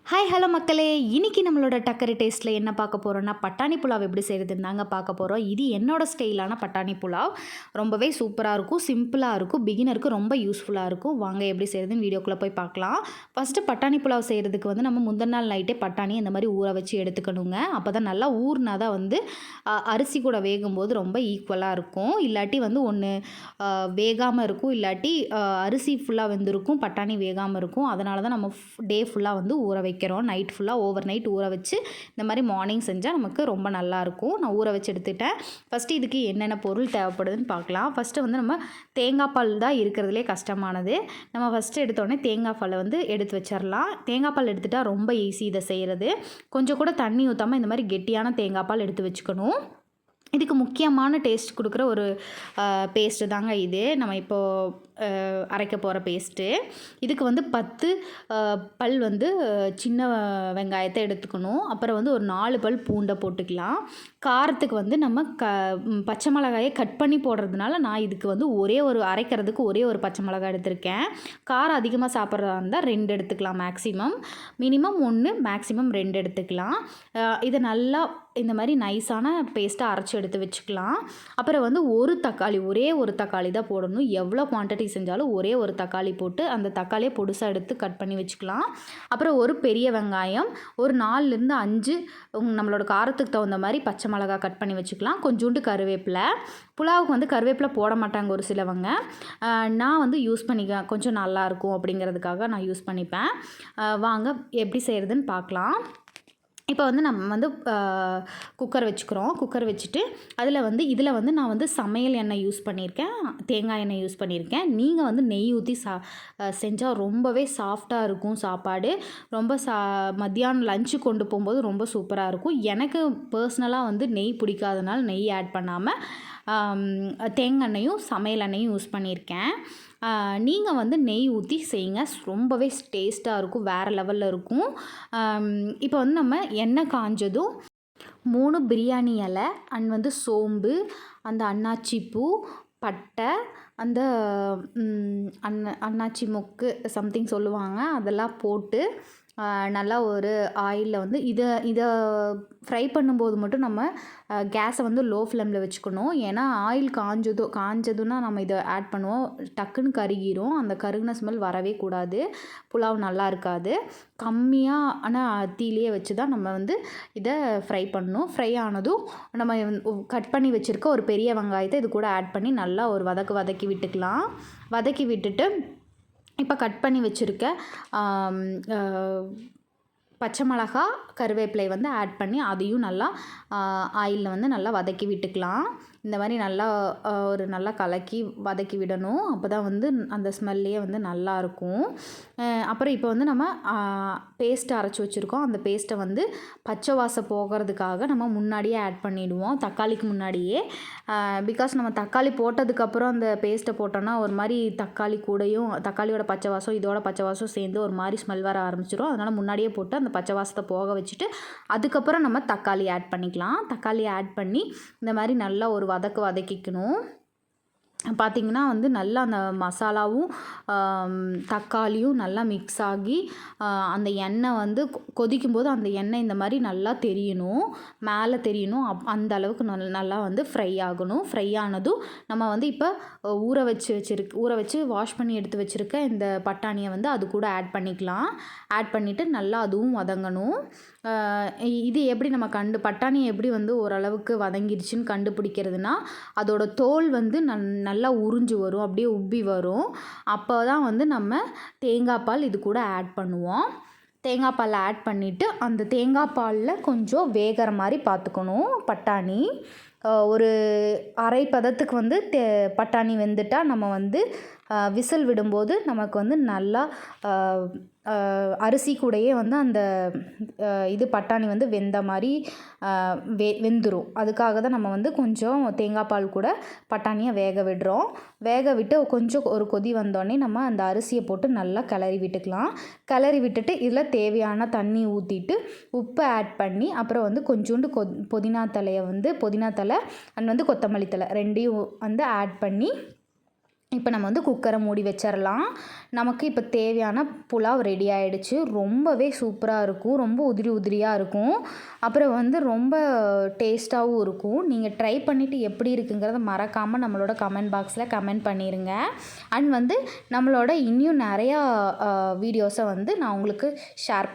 Hi hello மக்களே, இன்னைக்கு நம்மளோட டக்கரி டேஸ்ட்டில் என்ன பார்க்க போகிறோன்னா பட்டாணி புலாவ் எப்படி செய்கிறதுன்னு தாங்க பார்க்க போகிறோம். இது என்னோட ஸ்டைலான பட்டாணி புலாவ். ரொம்பவே சூப்பராக இருக்கும், சிம்பிளாக இருக்கும், பிகினருக்கு ரொம்ப யூஸ்ஃபுல்லாக இருக்கும். வாங்க எப்படி செய்கிறதுன்னு வீடியோக்குள்ளே போய் பார்க்கலாம். ஃபஸ்ட்டு பட்டாணி புலாவ் செய்கிறதுக்கு வந்து நம்ம முந்தின நாள் நைட்டே பட்டாணி இந்த மாதிரி ஊற வச்சு எடுத்துக்கணுங்க. அப்போ தான் நல்லா ஊறினா தான் வந்து அரிசி கூட வேகும்போது ரொம்ப ஈக்குவலாக இருக்கும். இல்லாட்டி வந்து ஒன்று வேகாமல் இருக்கும், இல்லாட்டி அரிசி ஃபுல்லாக வெந்திருக்கும், பட்டாணி வேகாமல் இருக்கும். அதனால தான் நம்ம டே ஃபுல்லாக வந்து ஊற வைக்கிறோம். நைட் ஃபுல்லாக ஓவர் நைட் ஊற வச்சு இந்த மாதிரி மார்னிங் செஞ்சால் நமக்கு ரொம்ப நல்லாயிருக்கும். நான் ஊற வச்சு எடுத்துட்டேன். ஃபஸ்ட்டு இதுக்கு என்னென்ன பொருள் தேவைப்படுதுன்னு பார்க்கலாம். ஃபஸ்ட்டு வந்து நம்ம தேங்காய் பால் தான் இருக்கிறதுலே கஷ்டமானது. நம்ம ஃபஸ்ட்டு எடுத்தோடனே தேங்காய் பாலை வந்து எடுத்து வச்சிடலாம். தேங்காய் பால் எடுத்துட்டால் ரொம்ப ஈஸி இதை செய்கிறது. கொஞ்சம் கூட தண்ணி ஊற்றாமல் இந்த மாதிரி கெட்டியான தேங்காய் பால் எடுத்து வச்சுக்கணும். இதுக்கு முக்கியமான டேஸ்ட் கொடுக்குற ஒரு பேஸ்ட்டு தாங்க இது. நம்ம இப்போது அரைக்க போகிற பேஸ்ட்டு. இதுக்கு வந்து 10 பல் வந்து சின்ன வெங்காயத்தை எடுத்துக்கணும். அப்புறம் வந்து ஒரு 4 பல் பூண்டை போட்டுக்கலாம். காரத்துக்கு வந்து நம்ம பச்சை மிளகாயை கட் பண்ணி போடுறதுனால நான் இதுக்கு வந்து அரைக்கிறதுக்கு ஒரே ஒரு பச்சை மிளகாய் எடுத்திருக்கேன். காரம் அதிகமாக சாப்பிட்றதா இருந்தால் 2 எடுத்துக்கலாம் மேக்ஸிமம். மினிமம் 1, மேக்ஸிமம் 2 எடுத்துக்கலாம். இதை நல்லா இந்த மாதிரி நைஸான பேஸ்ட்டாக அரைச்சி எடுத்து வச்சுக்கலாம். அப்புறம் வந்து ஒரே ஒரு தக்காளி தான் போடணும். எவ்வளோ குவான்டிட்டி செஞ்சாலும் ஒரே ஒரு தக்காளி போட்டு அந்த தக்காளியை பொடுசாக எடுத்து கட் பண்ணி வச்சுக்கலாம். அப்புறம் ஒரு பெரிய வெங்காயம், ஒரு 4லேருந்து 5 நம்மளோட காரத்துக்கு தகுந்த மாதிரி பச்சை மிளகாய் கட் பண்ணி வச்சுக்கலாம். கொஞ்சோண்டு கருவேப்பிலை. புலாவுக்கு வந்து கருவேப்பிலை போட மாட்டாங்க ஒரு சிலவங்க. நான் வந்து யூஸ் பண்ணிக்குவேன், கொஞ்சம் நல்லாயிருக்கும் அப்படிங்கிறதுக்காக நான் யூஸ் பண்ணிப்பேன். வாங்க எப்படி செய்கிறதுன்னு பார்க்கலாம். இப்போ வந்து நம்ம வந்து குக்கர் வச்சுக்கிறோம். குக்கர் வச்சுட்டு இதில் வந்து நான் வந்து சமையல் எண்ணெய் யூஸ் பண்ணியிருக்கேன், தேங்காய் எண்ணெய் யூஸ் பண்ணியிருக்கேன். நீங்கள் வந்து நெய் ஊற்றி செஞ்சால் ரொம்பவே சாஃப்டாக இருக்கும் சாப்பாடு. ரொம்ப மத்தியானம் லஞ்சு கொண்டு போகும்போது ரொம்ப சூப்பராக இருக்கும். எனக்கு பர்சனலாக வந்து நெய் பிடிக்காதனால நெய் ஆட் பண்ணாமல் தேங்காய் எண்ணெயும் சமையல் எண்ணெயும் யூஸ் பண்ணியிருக்கேன். நீங்கள் வந்து நெய் ஊற்றி செய்யுங்க, ரொம்பவே டேஸ்ட்டாக இருக்கும், வேறு லெவலில் இருக்கும். இப்போ வந்து நம்ம எண்ணெய் காஞ்சதும் 3 பிரியாணி இலை அண்ட் வந்து சோம்பு, அந்த அன்னாச்சி பூ, பட்டை, அந்த அன்னாச்சி மொக்கு சம்திங் சொல்லுவாங்க, அதெல்லாம் போட்டு நல்லா ஒரு ஆயிலில் வந்து இதை ஃப்ரை பண்ணும்போது மட்டும் நம்ம கேஸை வந்து லோ ஃப்ளேமில் வச்சுக்கணும். ஏன்னா ஆயில் காஞ்சதுன்னா நம்ம இதை ஆட் பண்ணுவோம், டக்குன்னு கருகிரும். அந்த கருகின ஸ்மெல் வரவே கூடாது, புலாவ் நல்லா இருக்காது. கம்மியான தீயிலேயே வச்சு தான் நம்ம வந்து இதை ஃப்ரை பண்ணணும். ஃப்ரை ஆனதும் நம்ம கட் பண்ணி வச்சுருக்க ஒரு பெரிய வெங்காயத்தை இது கூட ஆட் பண்ணி நல்லா ஒரு வதக்கி விட்டுக்கலாம். வதக்கி விட்டுட்டு இப்போ கட் பண்ணி வச்சுருக்க பச்சை மிளகா, கருவேப்பிலை வந்து ஆட் பண்ணி அதையும் நல்லா ஆயிலில் வந்து நல்லா வதக்கி விட்டுக்கலாம். இந்த மாதிரி நல்லா நல்லா வதக்கி விடணும். அப்போ தான் வந்து அந்த ஸ்மெல்லையே வந்து நல்லாயிருக்கும். அப்புறம் இப்போ வந்து நம்ம பேஸ்ட்டை அரைச்சி வச்சுருக்கோம். அந்த பேஸ்ட்டை வந்து பச்சை வாசம் போகிறதுக்காக நம்ம முன்னாடியே ஆட் பண்ணிவிடுவோம், தக்காளிக்கு முன்னாடியே. பிகாஸ் நம்ம தக்காளி போட்டதுக்கப்புறம் அந்த பேஸ்ட்டை போட்டோன்னா ஒரு மாதிரி தக்காளியோட பச்சை வாசம் இதோட பச்சை வாசம் சேர்ந்து ஒரு மாதிரி ஸ்மெல் வர ஆரம்பிச்சிடும். அதனால் முன்னாடியே போட்டு அந்த பச்சை வாசத்தை போக வச்சுட்டு அதுக்கப்புறம் நம்ம தக்காளி ஆட் பண்ணிக்கலாம். தக்காளி ஆட் பண்ணி இந்த மாதிரி நல்லா ஒரு வதக்கிக்கணும். பார்த்திங்கன்னா வந்து நல்லா அந்த மசாலாவும் தக்காளியும் நல்லா மிக்ஸ் ஆகி அந்த எண்ணெய் வந்து கொதிக்கும்போது அந்த எண்ணெய் இந்த மாதிரி நல்லா தெரியணும், மேலே தெரியணும். அந்த அளவுக்கு நல்லா வந்து ஃப்ரை ஆகணும். ஃப்ரை ஆனதும் நம்ம வந்து இப்போ ஊற வச்சு வாஷ் பண்ணி எடுத்து வச்சுருக்க இந்த பட்டாணியை வந்து அது கூட ஆட் பண்ணிக்கலாம். ஆட் பண்ணிவிட்டு நல்லா அதுவும் வதங்கணும். இது எப்படி நம்ம பட்டாணியை எப்படி வந்து ஓரளவுக்கு வதங்கிடுச்சின்னு கண்டுபிடிக்கிறதுனா, அதோட தோல் வந்து நல்லா உறிஞ்சு வரும், அப்படியே உப்பி வரும். அப்போ தான் வந்து நம்ம தேங்காய் பால் இது கூட ஆட் பண்ணுவோம். தேங்காய் பால் ஆட் பண்ணிவிட்டு அந்த தேங்காய் பாலில் கொஞ்சம் வேகிற மாதிரி பார்த்துக்கணும். பட்டாணி ஒரு அரை பதத்துக்கு வந்து பட்டாணி வெந்துட்டால் நம்ம வந்து விசில் விடும்போது நமக்கு வந்து நல்லா அரிசி கூடயே வந்து அந்த பட்டாணி வந்து வெந்த மாதிரி வெந்துடும். அதுக்காக தான் நம்ம வந்து கொஞ்சம் தேங்காய் பால் கூட பட்டாணியை வேக விடுறோம். வேக விட்டு கொஞ்சம் ஒரு கொதி வந்தோடனே நம்ம அந்த அரிசியை போட்டு நல்லா கிளறி விட்டுக்கலாம். கிளறி விட்டுட்டு இதில் தேவையான தண்ணி ஊற்றிட்டு உப்பு ஆட் பண்ணி அப்புறம் வந்து கொஞ்சோண்டு புதினா தலை அண்ட் வந்து கொத்தமல்லி தலை 2யும் வந்து ஆட் பண்ணி இப்போ நம்ம வந்து குக்கரை மூடி வச்சிடலாம். நமக்கு இப்போ தேவையான புலாவ் ரெடி ஆகிடுச்சு. ரொம்பவே சூப்பராக இருக்கும். ரொம்ப உதிரி உதிரியாக இருக்கும். அப்புறம் வந்து ரொம்ப டேஸ்ட்டாகவும் இருக்கும். நீங்கள் ட்ரை பண்ணிவிட்டு எப்படி இருக்குங்கிறத மறக்காமல் நம்மளோட கமெண்ட் பாக்ஸில் கமெண்ட் பண்ணிடுங்க. அண்ட் வந்து நம்மளோட இன்னும் நிறையா வீடியோஸை வந்து நான் உங்களுக்கு ஷேர்